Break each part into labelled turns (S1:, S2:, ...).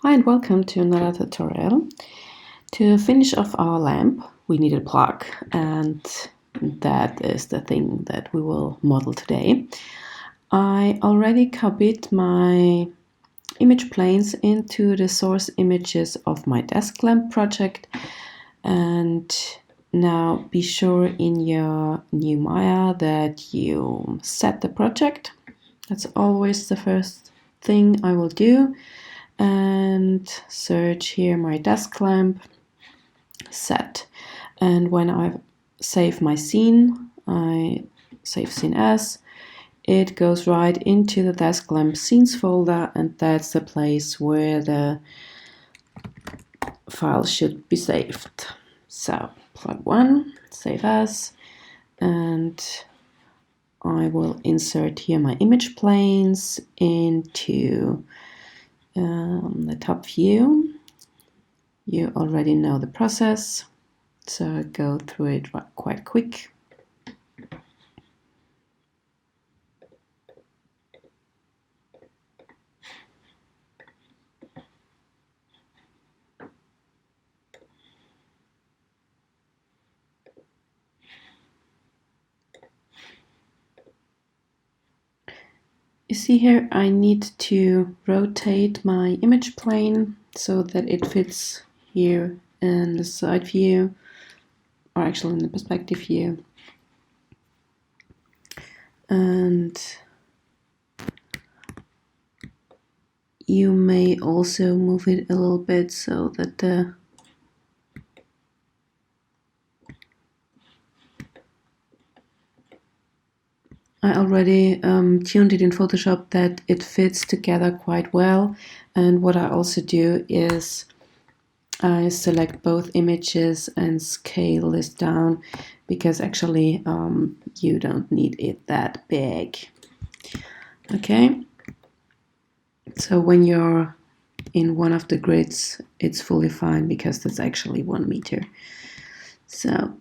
S1: Hi and welcome to another tutorial. To finish off our lamp, we need a plug, and that is the thing that we will model today. I already copied my image planes into the source images of my desk lamp project, and now be sure in your new Maya that you set the project. That's always the first thing I will do. And search here my desk lamp set, and when I save my scene, I save scene as, it goes right into the desk lamp scenes folder, and that's the place where the file should be saved. So plug 1, save as, and I will insert here my image planes into the top view. You already know the process, so I'll go through it quite quick. You see here I need to rotate my image plane so that it fits here in the side view, or actually in the perspective view. And you may also move it a little bit so that I already tuned it in Photoshop that it fits together quite well. And what I also do is I select both images and scale this down, because actually you don't need it that big. Okay, so when you're in one of the grids, it's fully fine because that's actually 1 meter. So,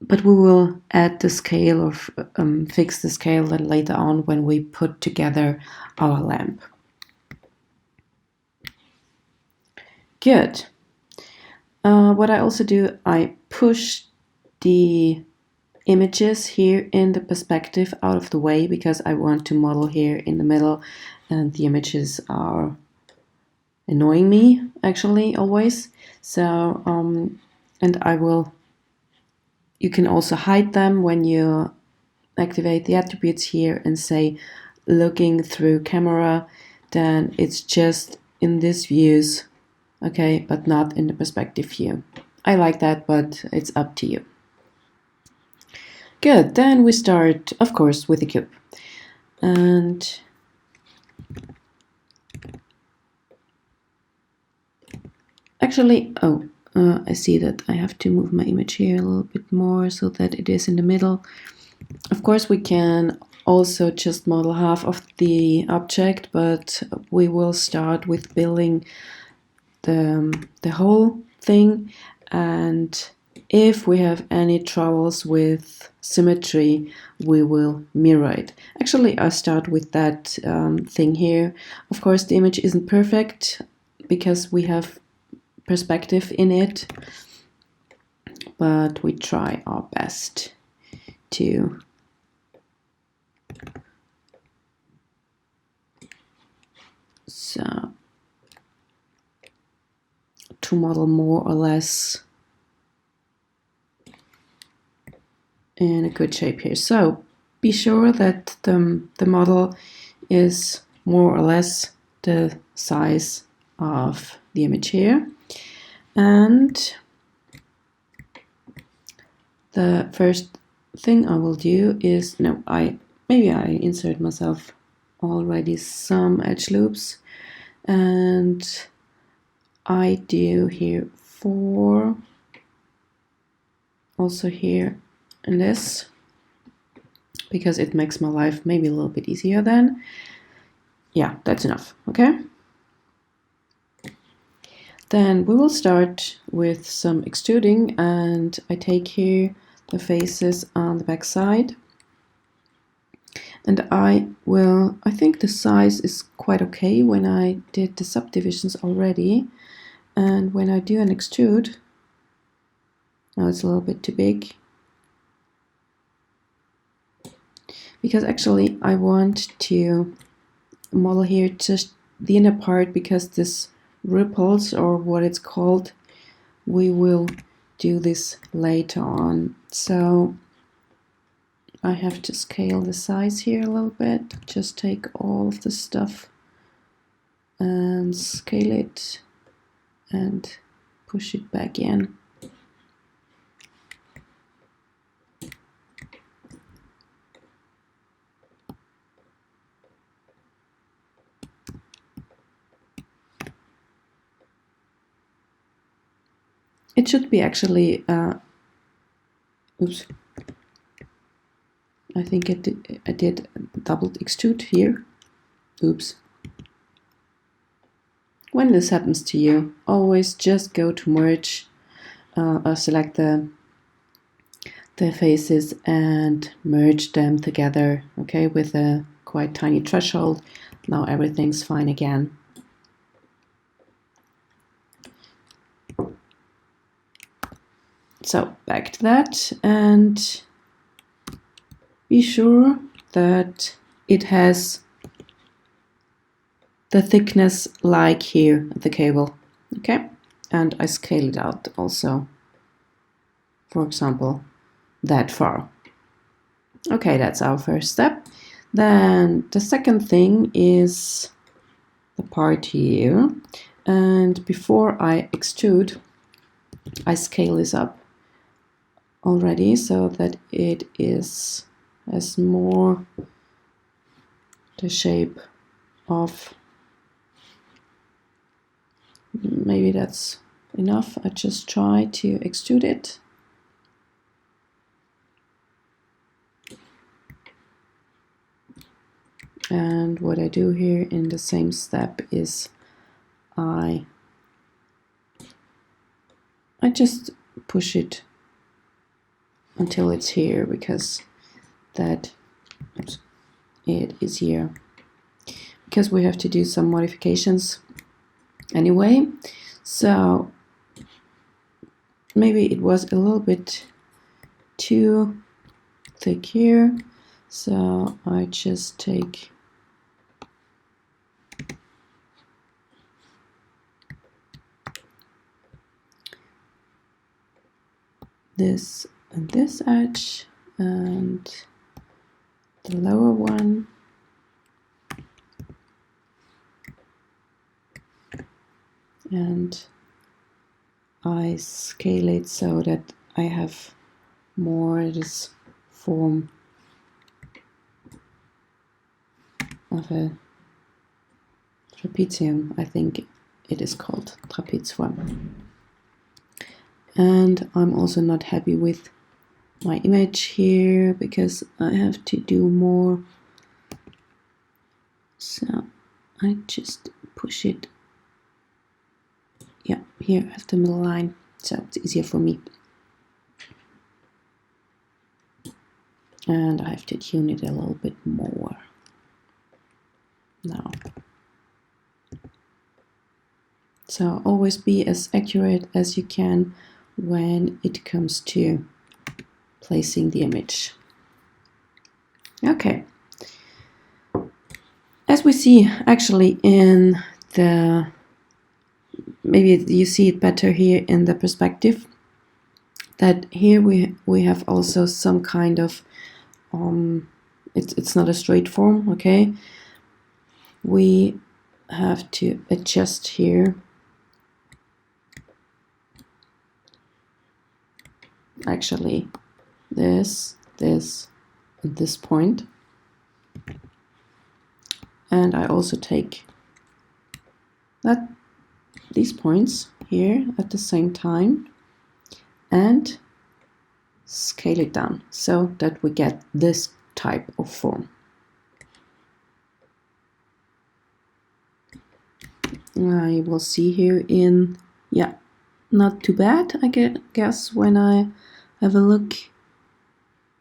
S1: but we will add the scale or fix the scale then later on when we put together our lamp. Good. What I also do, I push the images here in the perspective out of the way, because I want to model here in the middle, and the images are annoying me actually always. So and you can also hide them when you activate the attributes here and say looking through camera, then it's just in this views, okay, but not in the perspective view. I like that, but it's up to you. Good, then we start, of course, with the cube. And actually, I see that I have to move my image here a little bit more so that it is in the middle. Of course, we can also just model half of the object, but we will start with building the whole thing. And if we have any troubles with symmetry, we will mirror it. Actually, I start with that thing here. Of course, the image isn't perfect because we have perspective in it, but we try our best to model more or less in a good shape here. So be sure that the model is more or less the size of the image here. And the first thing I will do is, maybe I insert myself already some edge loops, and I do here 4, also here in this, because it makes my life maybe a little bit easier then. Yeah, that's enough, okay? Then we will start with some extruding, and I take here the faces on the back side. And I think the size is quite okay when I did the subdivisions already. And when I do an extrude, now it's a little bit too big. Because actually I want to model here just the inner part, because this ripples, or what it's called, we will do this later on. So I have to scale the size here a little bit. Just take all of the stuff and scale it and push it back in. It should be actually, oops, I think I did double extrude here. Oops. When this happens to you, always just go to merge, or select the faces and merge them together, okay, with a quite tiny threshold. Now everything's fine again. So back to that, and be sure that it has the thickness like here at the cable, okay? And I scale it out also, for example, that far. Okay, that's our first step. Then the second thing is the part here, and before I extrude, I scale this up already so that it has more the shape of, maybe that's enough. I just try to extrude it. And what I do here in the same step is I just push it until it's here, because that it is here, because we have to do some modifications anyway. So maybe it was a little bit too thick here, so I just take this and this edge and the lower one, and I scale it so that I have more this form of a trapezium. I think it is called trapeze form. And I'm also not happy with my image here, because I have to do more. So I just push it, yeah, here at the middle line, so it's easier for me. And I have to tune it a little bit more now. So always be as accurate as you can when it comes to placing the image. Okay. As we see actually in the, maybe you see it better here in the perspective, that here we have also some kind of, it's not a straight form, okay? We have to adjust here. Actually, this, and this point. And I also take these points here at the same time and scale it down so that we get this type of form. I will see here in, yeah, not too bad, I guess, when I have a look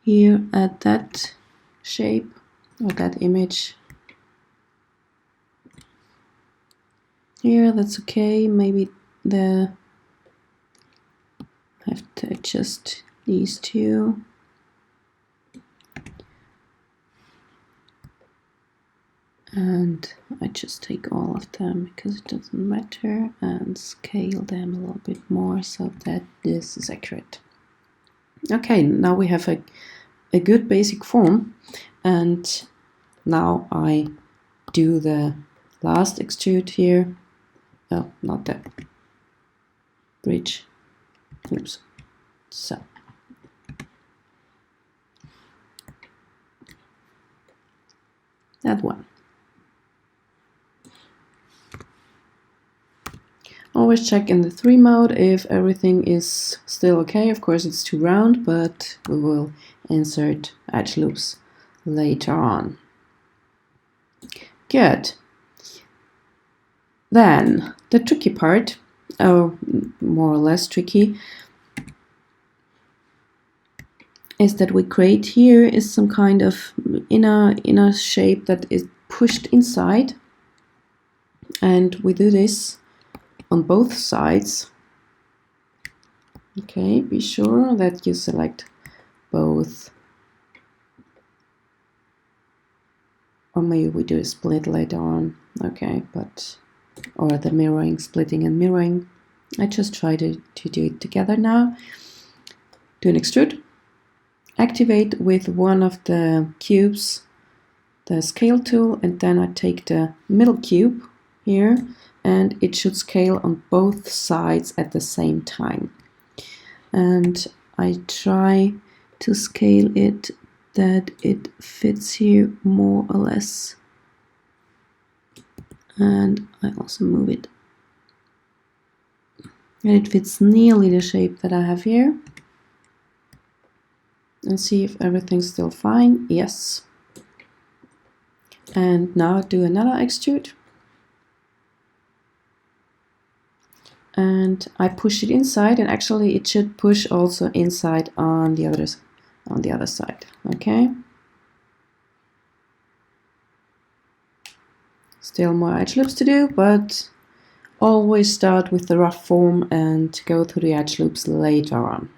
S1: here at that shape. or that image here. That's okay. Maybe I have to adjust these two. And I just take all of them because it doesn't matter, and scale them a little bit more so that this is accurate. Okay, now we have a good basic form, and now I do the last extrude here. Oh, not that bridge. Oops. So that one. Always check in the 3 mode if everything is still okay. Of course it's too round, but we will insert edge loops later on. Good. Then the tricky part, or more or less tricky, is that we create here is some kind of inner shape that is pushed inside, and we do this on both sides. Okay, be sure that you select both, or maybe we do a split later on. Okay, but or the mirroring, splitting and mirroring. I just try to do it together now. Do an extrude, activate with one of the cubes the scale tool, and then I take the middle cube here, and it should scale on both sides at the same time. And I try to scale it that it fits here more or less. And I also move it. And it fits nearly the shape that I have here. And see if everything's still fine. Yes. And now do another extrude. And I push it inside, and actually it should push also inside on the other side. Okay. Still more edge loops to do, but always start with the rough form and go through the edge loops later on.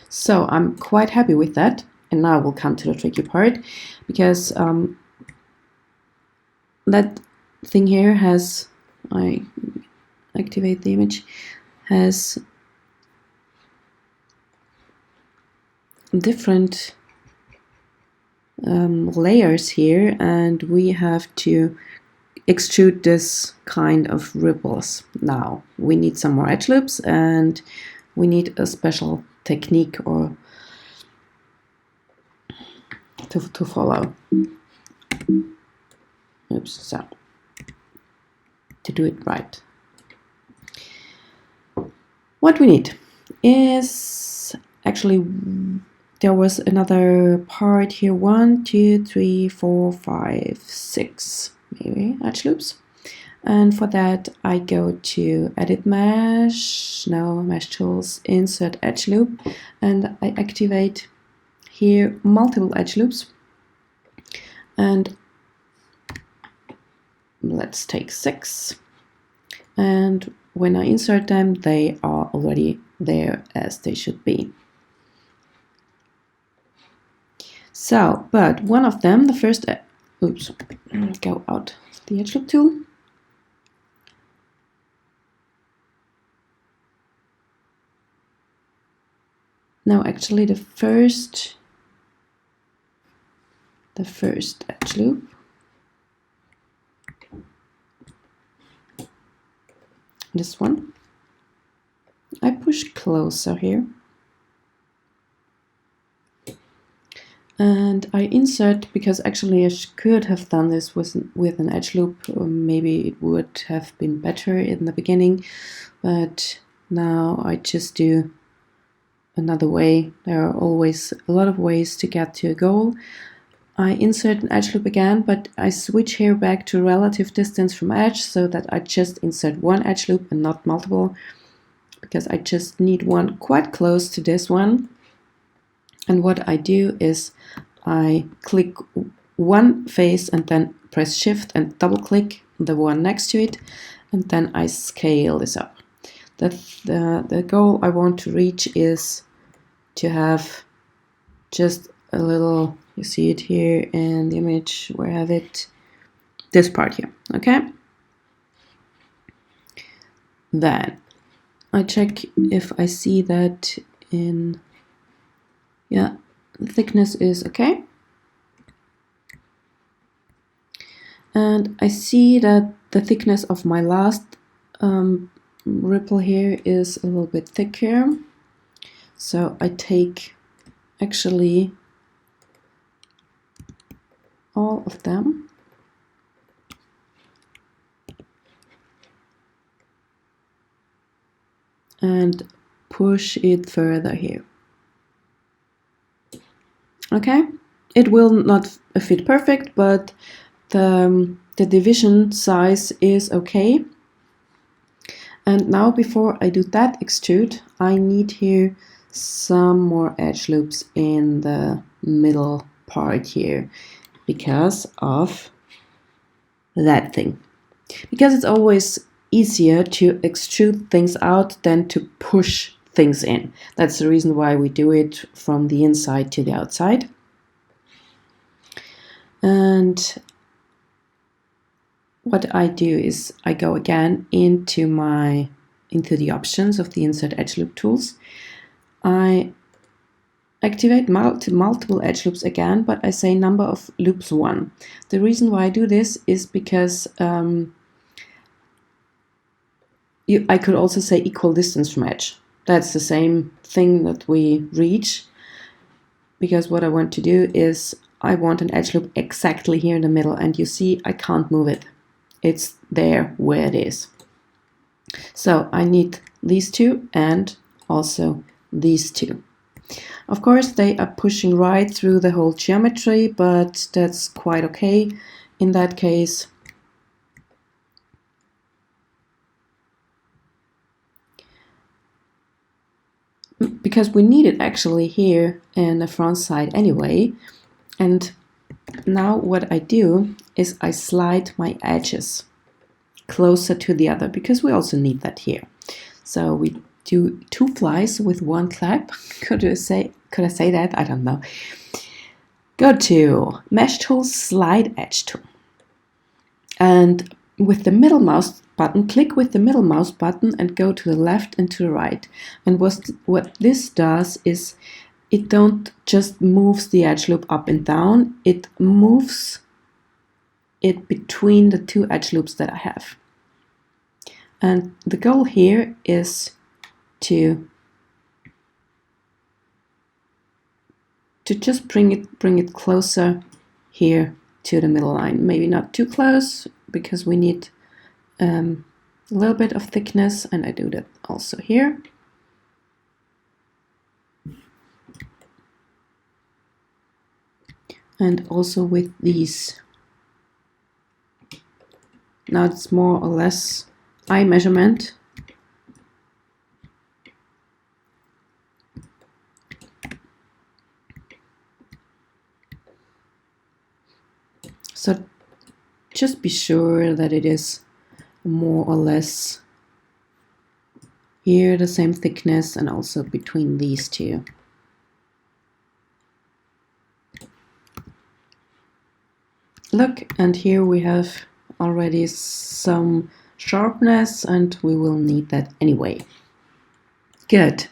S1: So I'm quite happy with that, and now we'll come to the tricky part, because that thing here has, I activate the image, has different layers here, and we have to extrude this kind of ripples. Now we need some more edge loops, and we need a special technique or to follow. Oops, so to do it right. What we need is actually, there was another part here, 1, 2, 3, 4, 5, 6 maybe edge loops, and for that I go to edit mesh, mesh tools, insert edge loop, and I activate here multiple edge loops, and let's take 6, and when I insert them they are already there as they should be. So, but one of them, the first, oops, go out of the edge loop tool. No, actually the first edge loop. This one. I push closer here. And I insert, because actually I could have done this with an edge loop, or maybe it would have been better in the beginning, but now I just do another way. There are always a lot of ways to get to a goal. I insert an edge loop again, but I switch here back to relative distance from edge, so that I just insert one edge loop and not multiple, because I just need one quite close to this one. And what I do is I click one face and then press Shift and double click the one next to it, and then I scale this up. The goal I want to reach is to have just a little, you see it here in the image, where I have it, this part here, okay? Then I check if I see that in, yeah, the thickness is okay. And I see that the thickness of my last ripple here is a little bit thicker. So I take actually all of them and push it further here. Okay, it will not fit perfect, but the division size is okay. And now before I do that extrude, I need here some more edge loops in the middle part here because of that thing. Because it's always easier to extrude things out than to push things in. That's the reason why we do it from the inside to the outside. And what I do is I go again into the options of the Insert Edge Loop tools. I activate multiple edge loops again, but I say number of loops 1. The reason why I do this is because I could also say equal distance from edge. That's the same thing that we reach, because what I want to do is I want an edge loop exactly here in the middle, and you see I can't move it. It's there where it is. So I need these two and also these two. Of course, they are pushing right through the whole geometry, but that's quite okay in that case. Because we need it actually here in the front side anyway. And now what I do is I slide my edges closer to the other, because we also need that here. So we do 2 flies with 1 clap. Could I say that? I don't know. Go to Mesh Tools, Slide Edge Tool. And with the middle mouse button, click with the middle mouse button and go to the left and to the right. And what this does is it don't just moves the edge loop up and down, it moves it between the 2 edge loops that I have. And the goal here is to just bring it closer here to the middle line. Maybe not too close, because we need a little bit of thickness, and I do that also here. And also with these. Now it's more or less eye measurement. So just be sure that it is more or less here the same thickness, and also between these two. Look, and here we have already some sharpness, and we will need that anyway. Good.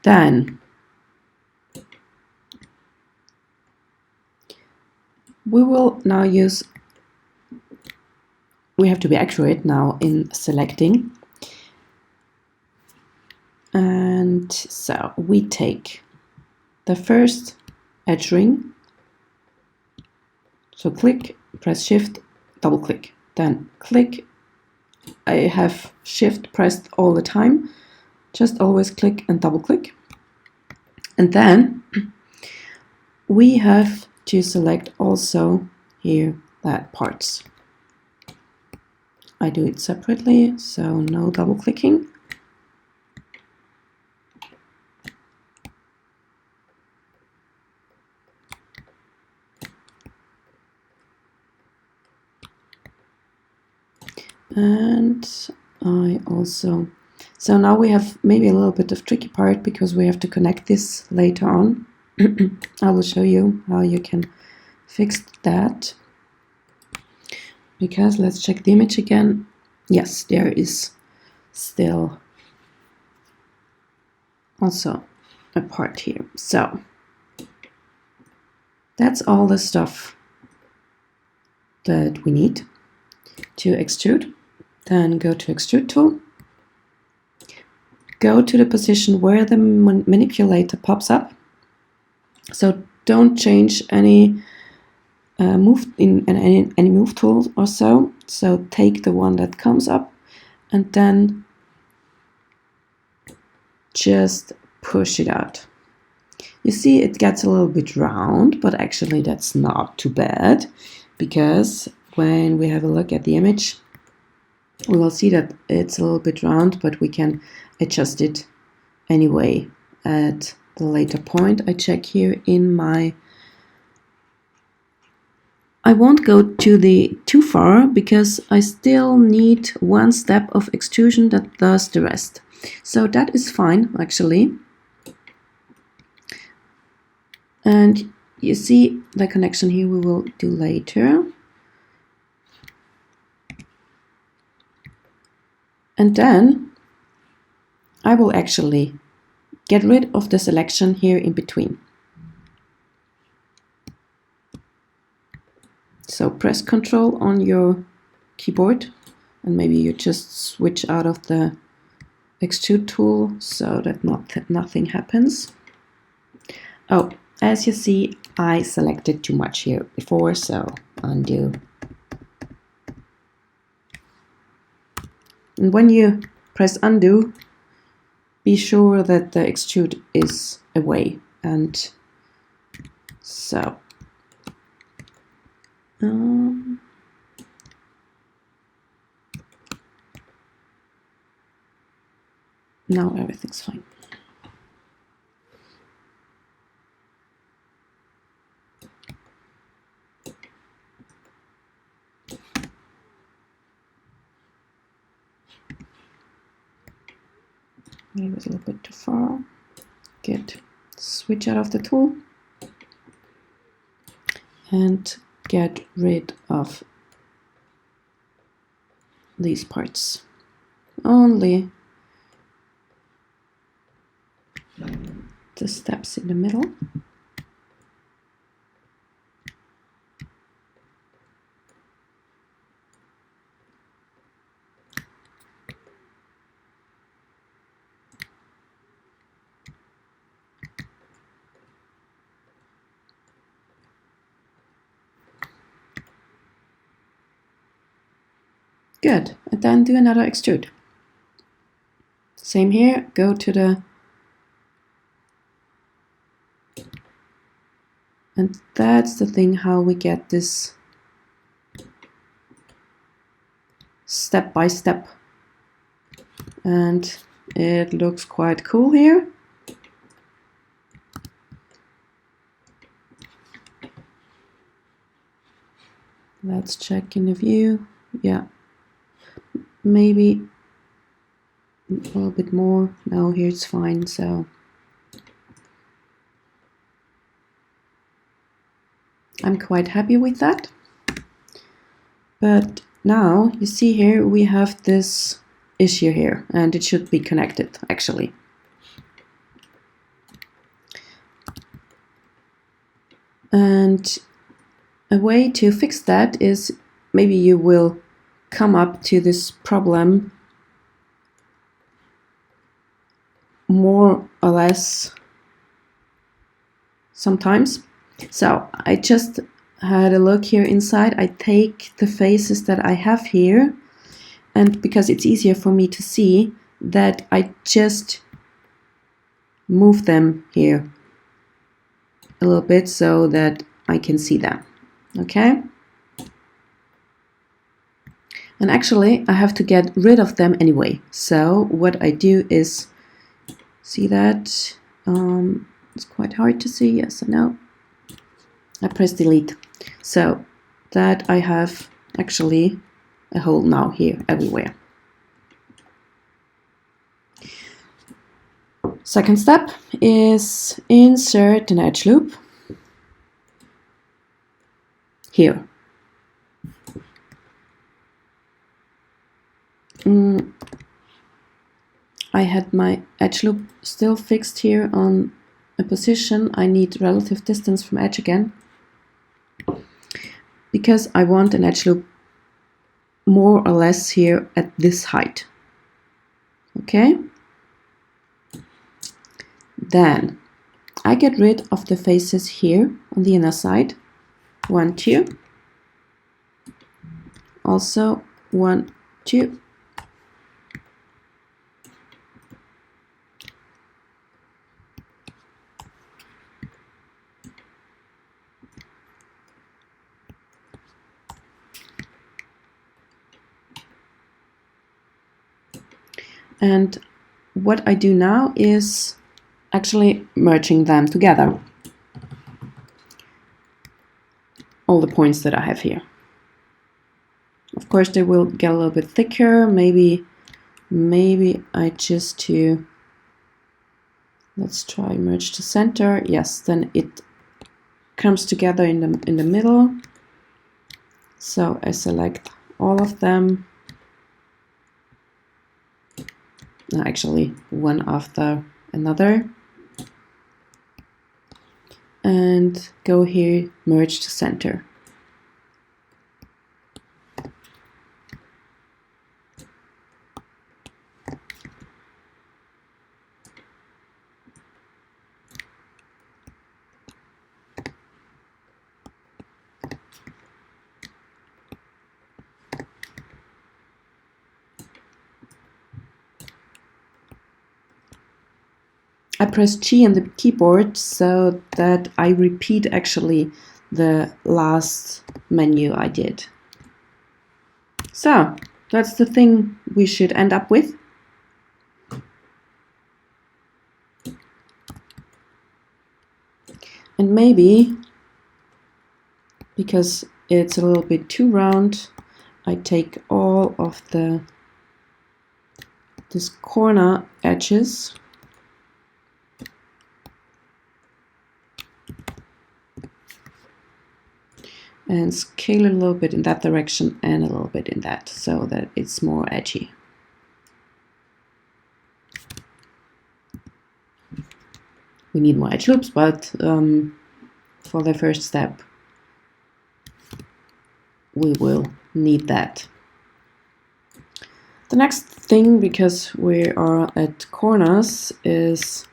S1: Then we will now use, we have to be accurate now in selecting. And so we take the first edge ring. So click, press Shift, double click, then click. I have Shift pressed all the time. Just always click and double click. And then we have to select also here that parts. I do it separately, so no double clicking. And I also, so now we have maybe a little bit of tricky part because we have to connect this later on. I will show you how you can fix that. Because let's check the image again. Yes, there is still also a part here. So that's all the stuff that we need to extrude. Then go to extrude tool. Go to the position where the manipulator pops up. So don't change any move in any move tool or so. So take the one that comes up and then just push it out. You see it gets a little bit round, but actually that's not too bad, because when we have a look at the image, we will see that it's a little bit round, but we can adjust it anyway at the later point. I check here in my, I won't go too far because I still need one step of extrusion that does the rest. So that is fine actually. And you see the connection here we will do later. And then I will actually get rid of the selection here in between. So press Ctrl on your keyboard and maybe you just switch out of the extrude tool so that nothing happens. Oh, as you see, I selected too much here before, so undo. And when you press undo, be sure that the extrude is away. And so now everything's fine. Maybe it was a little bit too far. Good. Switch out of the tool and get rid of these parts. Only the steps in the middle. Good, and then do another extrude. Same here, go to the, and that's the thing how we get this step by step. And it looks quite cool here. Let's check in the view. Yeah. Maybe a little bit more. No, here it's fine. So I'm quite happy with that. But now you see here we have this issue here, and it should be connected actually. And a way to fix that is maybe you will come up to this problem more or less sometimes. So I just had a look here inside. I take the faces that I have here, and because it's easier for me to see, that I just move them here a little bit so that I can see them. Okay? And actually I have to get rid of them anyway. So what I do is, see that? It's quite hard to see, yes I know. I press delete. So that I have actually a hole now here everywhere. Second step is insert an edge loop here. I had my edge loop still fixed here on a position. I need relative distance from edge again, because I want an edge loop more or less here at this height. Okay? Then I get rid of the faces here on the inner side. 1, 2. Also 1, 2. And what I do now is actually merging them together. All the points that I have here. Of course, they will get a little bit thicker. Maybe I just let's try merge to center. Yes, then it comes together in the middle. So I select all of them. Actually, one after another. And go here, merge to center. I press G on the keyboard so that I repeat actually the last menu I did. So that's the thing we should end up with. And maybe, because it's a little bit too round, I take all of this corner edges and scale it a little bit in that direction and a little bit in that, so that it's more edgy. We need more edge loops, but for the first step, we will need that. The next thing, because we are at corners, is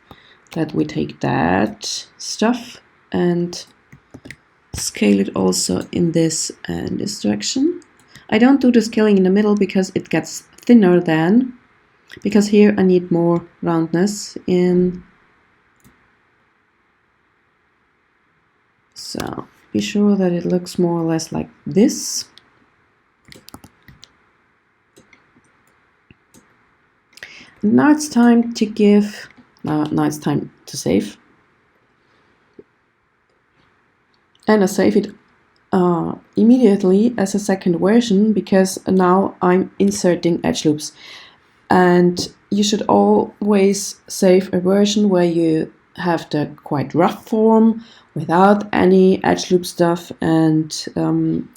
S1: that we take that stuff and scale it also in this and this direction. I don't do the scaling in the middle because it gets thinner then, because here I need more roundness in. So be sure that it looks more or less like this. Now it's time to give, now it's time to save. And I save it immediately as a second version, because now I'm inserting edge loops. And you should always save a version where you have the quite rough form without any edge loop stuff, and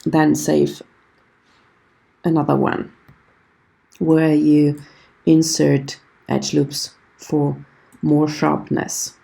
S1: then save another one where you insert edge loops for more sharpness.